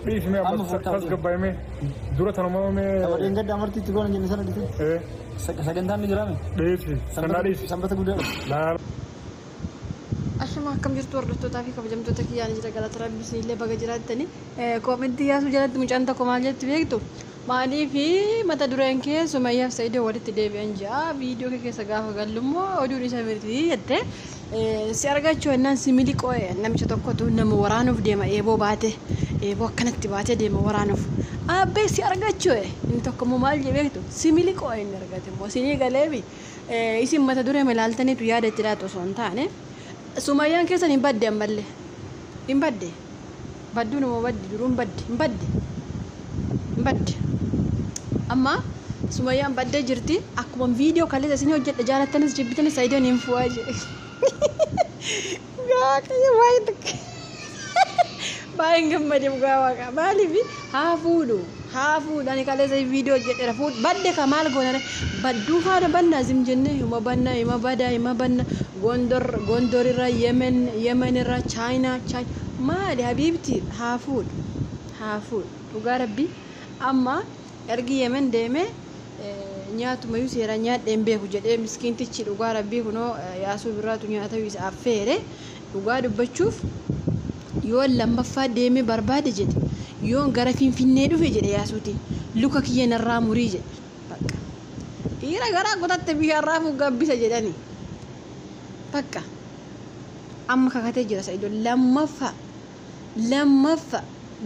ليش ما بس قبائي مي دورة أنا ما مي أبغى إنجد أمرتي تقول إني سنة دي إيه سكندان نجرامي ليش سنة ليش سنبت قدام لا Ashuma akkam jirtu hordoftoota fi kabajamtoota kiyyaan jira galata rabbii illee baga jiraattani koomentii yaasuu jalatti mucaan tokko maal jetti beektu maalii fi mata dureen kee Sumayyaaf Saidoo walitti deebi'an jaa viidiyoo kee keessa gaafa gallummoo oduun isa mirti jette si argachuu ennaan si miliqoo'e namicha tokkotu nama waraanuuf deema eeboo baate eeboo akkanatti baatee deema waraanuuf abbee si argachuu inni tokko immoo maal jee beektu si miliqoo'e inni argate immoo sinii galeebi isin mata duree ilaaltaniitu yaada itti laatu osoo hin taane Sumayyaan keessan hin badde ammallee hin badde badduun immoo baddi duruun badde hin badde amma Sumayyaan baddee jirti akkuma viidiyoo kaleessa isin hojjedha jaalattanis jibbitanis Saidoon hin fu'aa jedhe gaaqee baay'een gammadee mugaa waaqa maaliif haa fuudhani kaleessa viidiyoo hojjedheera fuudh badde ka maal goonare badduu haadha bannaa zim jennee hima bannaa hima badaa hima banna gondor irraa yemen irraa chaayinaa maali habiibti haa fuudhu dhugaa rabbii amma ergi yemen deeme nyaatuma yuu seera nyaadheen beeku jedhee miskiintichi dhugaa rabbii kunoo yaasuu biraatu nyaata isa affeere dhugaa dubbachuuf yoo lammaffaa deeme barbaade jedhe yoo gara Finfinnee dhufe jedhe yaasuutiin luka kiyya narraa murii jedhe bakka dhiira garaa kutatte biyyaarraa gabbisa jedhani bakka amma kakatee jira Saidoon lammaffaa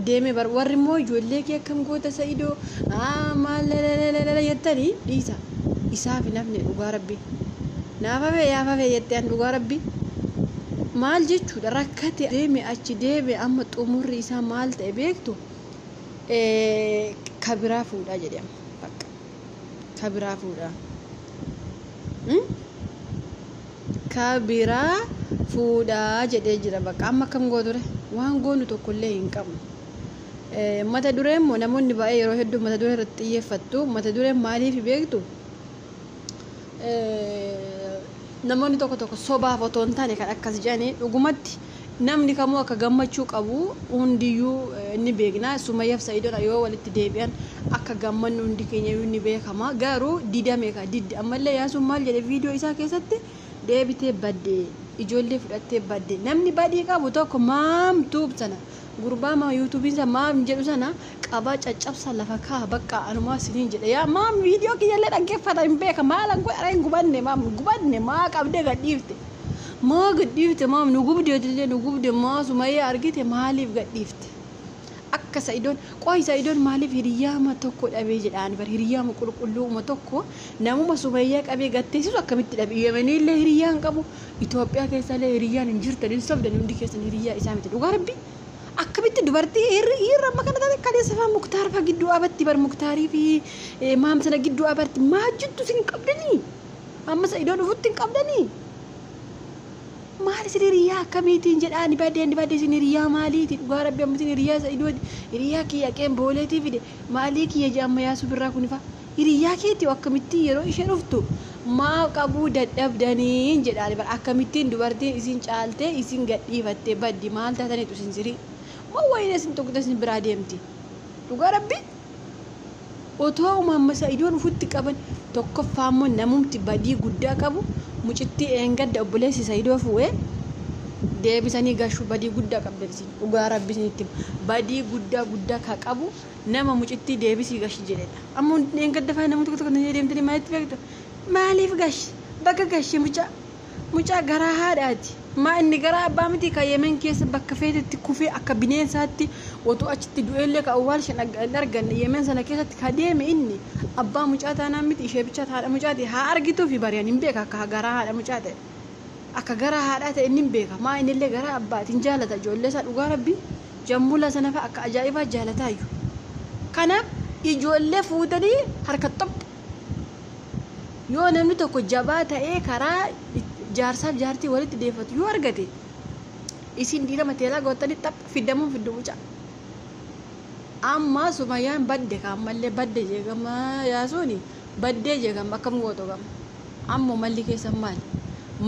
deeme warri immoo ijoollee kee akkam goota Saidoo maal jettanii dhiisa isaaf nafne dhugaa rabbii yaafafee jettee an dhugaa rabbii maal jechuudha rakkate deeme achi deeme amma xumurri isaa maal ta'e beektu kabiraa fuudhaa jedhama bakka kabiraa fuudhaa kabiraa fuudhaa jedhee jira bakka amma akkam gooture waan goonu tokkollee hin qabnu mata dureen immoo namoonni baay'ee yeroo hedduu mata duree irratti xiyyeeffattu mata dureen maaliif beektu namoonni tokko sobaaf otoo hin taane kan akkas jedhanii dhugumatti namni kamuu akka gammachuu qabu hundiyyuu ni beekna Sumayyaaf Saidoon yoo walitti deebi'an akka gammannu hundi keenya ni beekama garuu didame ammallee yaasuun maal jedhe viidiyoo isaa keessatti deebitee badde ijoollee fudhattee badde namni badii qabu tokko maam tuubsana gurbaa maa yuutuubiin isaa maam jedhu sana qabaa caccabsa lafa kaa bakka anumaa siniin jedhe yaa maam viidiyoo kiyyallee dhaggeeffata hin beeka maalan godhara hin gubanne maa qabdee gadhiifte maam nu gubde maa Sumayyaa argite maaliif gadhiifte akka Saidoon maaliif hiriyaama tokko dhabee jedhaan bar hiriyaama qulqulluuma tokko namuma Sumayyaa qabee gatteessisu akkamitti dhabe Yemenillee hiriyaan qabu Itoophiyaa keessallee hiriyaan hin jirtan hin sobdan hundi keessan hiriyaa isaa miti dhugaa rabbii akkamitti dubartii irra makana taate kaleessa faa Muktaar faa gidduu abatti bar Muktaarii fi maam sana gidduu abatti maa jettu sin qabdanii amma Saidoon dhufutti hin qabdanii maali sin hiriyaa akkamiitiin jedhaan baddee sin hiriyaa maaliiti dhugaa rabbii amma sin hiriyaa Saidoon hiriyaa kiyya qeen booleetii fide maalii kiyya jaamma yaasuu birraa kunifa hiriyaa keetii akkamitti yeroo ishee dhuftu maa qabuu dadhabdanii jedhaan bar akkamittiin dubartiin isin caaltee isin gadhiifattee baddi maal taataniitu isin sirii wayne isin tokko isin biraa deemti dhugaa rabbii otoo uumama Saidoon ufutti qaban tokkoffaa immoo namumti badii guddaa qabu mucitti eengadda obboleessi Saidoo fu'ee deebisanii gashuu badii guddaa qabdanii dhugaa rabbii isinitti badii guddaa ka qabu nama mucitti deebisii gashi jedhedha amma eengadda faa namni tokko deemtanii maalitti beektu maaliif gashi bakka gashi mucaa garaa haadhaati maa inni garaa abbaa miti ka Yemen keessa bakka feetetti kufee akka bineensaatti otoo achitti du'eellee ka awwaalshan arganne Yemen sana keessatti ka deeme inni abbaa mucaa taanaan miti ishee bicha haadha mucaati haa argituufi bari'an hin beeka akka garaa haadha mucaa ta'e akka garaa haadhaa ta'e inni hin beeka maa innillee garaa abbaatiin jaalata ijoollee isaa dhugaa rabbii jammula sana fa'a akka ajaa'ibaa jaalataayyuu kanaaf ijoollee fuutanii harka xophi yoo namni tokko jabaa ta'ee karaa jaarsaaf jaartii walitti deeffatu yoo argate isin dhiira mateelaa goottanii xapha fiddamuun fiddu mucaa amma Sumayyaan badde kaammallee badde jeegama yaasuuni baddee jeegama akkam gooto gama ammoo malli keessan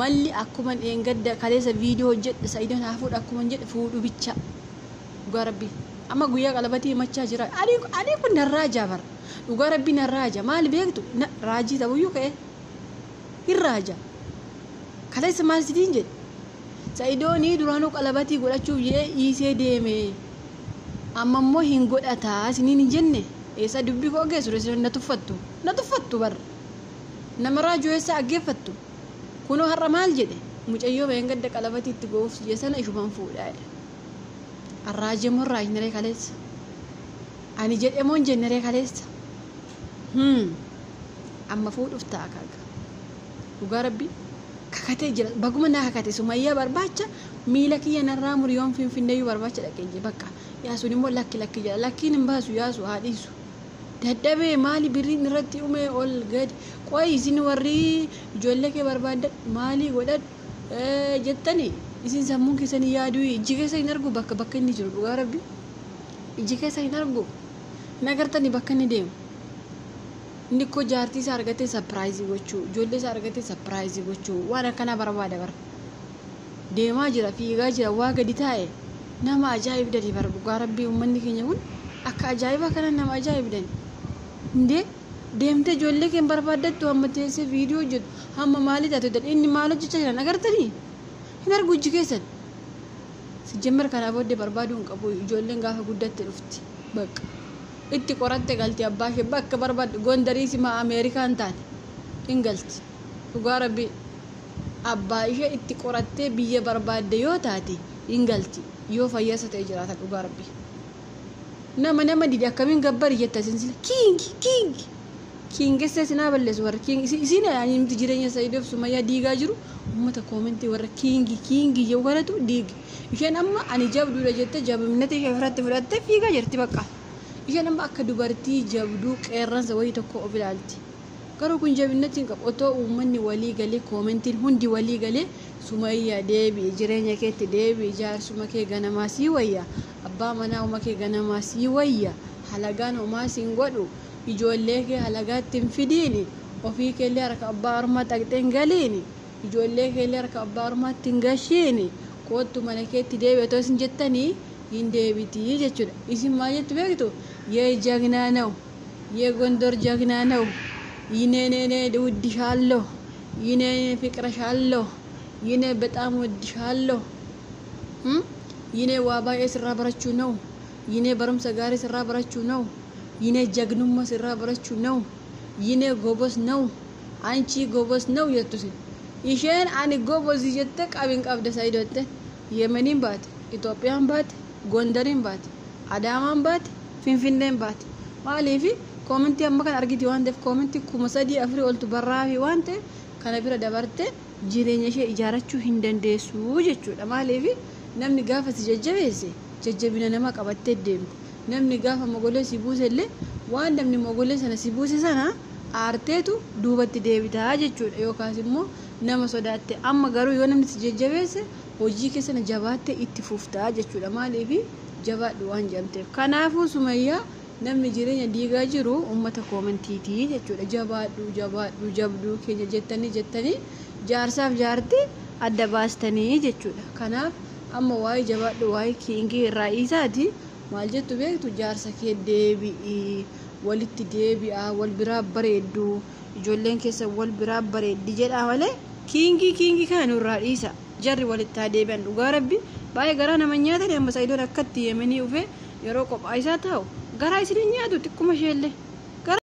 malli akkuma eengadda kaleessa viidiyoo hojjedhe Saidoon haa fuudhu akkuma jedhe fuudhu bicha dhugaa rabbii amma guyyaa qalabatii himachaa jira ani kun narraaja bar dhugaa rabbii narraaja maal beektu raajii ta'uyyuu ka'e hirraaja kaleessa maal sitiin jedhe Sa'idoonii duraanuu qalabatii godhachuuf jee dhiisee deeme amma immoo hin godhataa isiniin hin jenne eessa dubbii koo geessu na tuffattu bar nama raajuu eessa aggeeffattu kunoo har'a maal jedhe mucayyoo ba'een gadda qalabatii itti go'uuf jee sana ishuman fuudhaa arraajee moo raajneree kaleessa ani jedhe moo hin jenneree kaleessa amma fuudhuuf ta'a kaaga dhugaa rabbii kakatee jira baguma naa kakate Sumayyaa barbaacha miila kiyya narraa muriyoon Finfinneeyyuu barbaacha dhaqee bakka yaasuun immoo lakki jira lakkiin hin baasu yaasu haadhiisu dadhabee maali birriin irratti umee ol gadi qoy isin warri ijoollee kee barbaaddan maali godhadhu jettanii isin sammuun keessanii yaaduu ijji keessa hin argu bakka inni jiru dhugaa rabbi ijji keessa hin argu nagartanii bakka inni deemu inni ko jaartii isaa argatee surprise gochuu ijoollee isaa argatee surprise gochuu waan akkana barbaada bar deemaa jira fiigaa jira waa gadi taa'e nama ajaa'ibdanii bar dhugaa rabbii uummanni keenya kun akka ajaa'iba kana nama ajaa'ibdanii indee deemtee ijoollee kee barbaaddattu hamma teessee viidiyoo hojjetu hamma maalii taatu jedhan inni maal hojjechaa jiran agartanii hin argu ijji keessan sijjammar kanaa booddee barbaaduu hin qabu ijoolleen gaafa guddatte dhufti bakka itti qoratte galti abbaa ishee bakka barbaaddu Gondarii sima Ameerikaan taate hin galti dhugaa rabbii abbaa ishee itti qorattee biyya barbaadde yoo taate hin galti yoo fayyasa ta'e jiraata dhugaa rabbii nama didi akkamiin gabbari jetta sinsila kiingi essee sinaa balleessu warra kiingi isin miti jireenya Sa'iidoof Sumayyaa diigaa jiru uummata koomentii warra kiingi yoo godhatu diigi isheen amma ani jabduudha jette jabinatti ishee fudhatte fudhatte fiigaa jirti bakka isheen amma akka dubartii jabduu qeerransa wayii tokko of ilaalti garuu kun jabinatti hin qabu otoo uummanni walii galee koomentiin hundi walii galee Sumayyaa deebi'i jireenya keetti deebi'i jaarsuma kee ganamaa sii wayya abbaa manaa uma kee ganamaa sii wayya halagaan homaa siin godhu ijoollee kee halagaatti hin fidiini ofii keellee harka abbaa ormaatti dhaqxee hin galiini ijoollee keellee harka abbaa ormaatti hin gashiini kootu mana keetti deebi'i otoo isin jettanii hin deebitii jechuudha isin maal jettu beektu yee jagnaa ነው የጎንደር ጀግና ነው ይኔኔ እወድሻለሁ ይኔ ፍቅርሻለሁ ይኔ በጣም እወድሻለሁ ይኔ ዋባዬ ስራ በረችሁ ነው ይኔ በረምሰ ጋሪ ስራ በረችሁ ነው ይኔ ጀግኑማ ስራ በረችሁ ነው ይኔ ጎበዝ ነው አንቺ ጎበዝ ነው የቱስ ይሸን አኒ ጎበዝ ይጀተ ቃቢን ቃብደ ሳይዶተ የመኒን ባት ኢትዮጵያን ባት ጎንደርን ባት አዳማን ባት ፊንፊኔን ባት ማለፊ ኮሜንት ያመከን አርጊቲ ዋንደፍ ኮሜንት ኩመሰዲ አፍሪ ኦልቱ በራፊ ዋንተ ከነብረ ደበርተ ጂሬኛሽ ኢጃራቹ ሂንደንዴሱ ጀቹዳ ማለፊ namni gaafa si jajjabeesse jajjabina nama qabattee deemte namni gaafa mogolee si buuselle waan namni mogolee sana si buuse sana aarteetu duubatti deebitaa jechuudha yookaas immoo nama sodaatte amma garuu yoo namni si jajjabeesse hojii keessana jabaatte itti fuftaa jechuudha maaliif jabaadhu waan jamteef kanaafuu Sumayyaa namni jireenya diigaa jiru ummata koomentiitii jechuudha jabaadhu jabduu keenya jettanii jaarsaaf jaartii adda baastanii jechuudha kanaaf amma waa'ee jabaadhu waa'ee kiingii raa'isaati maal jettu beektu jaarsa kee deebi'i walitti deebi'a wal biraa bareeddu ijoolleen keessa wal biraa bareeddi jedha malee kiingii kan raa'isaa jarri walitti deebi'an dhugaa rabbi baay'ee garaa nama nyaatan amma Sa'iidoon akkatti Yemenii ufee yeroo qophaa isaa taa'u garaa isin nyaatu xiqquma isheellee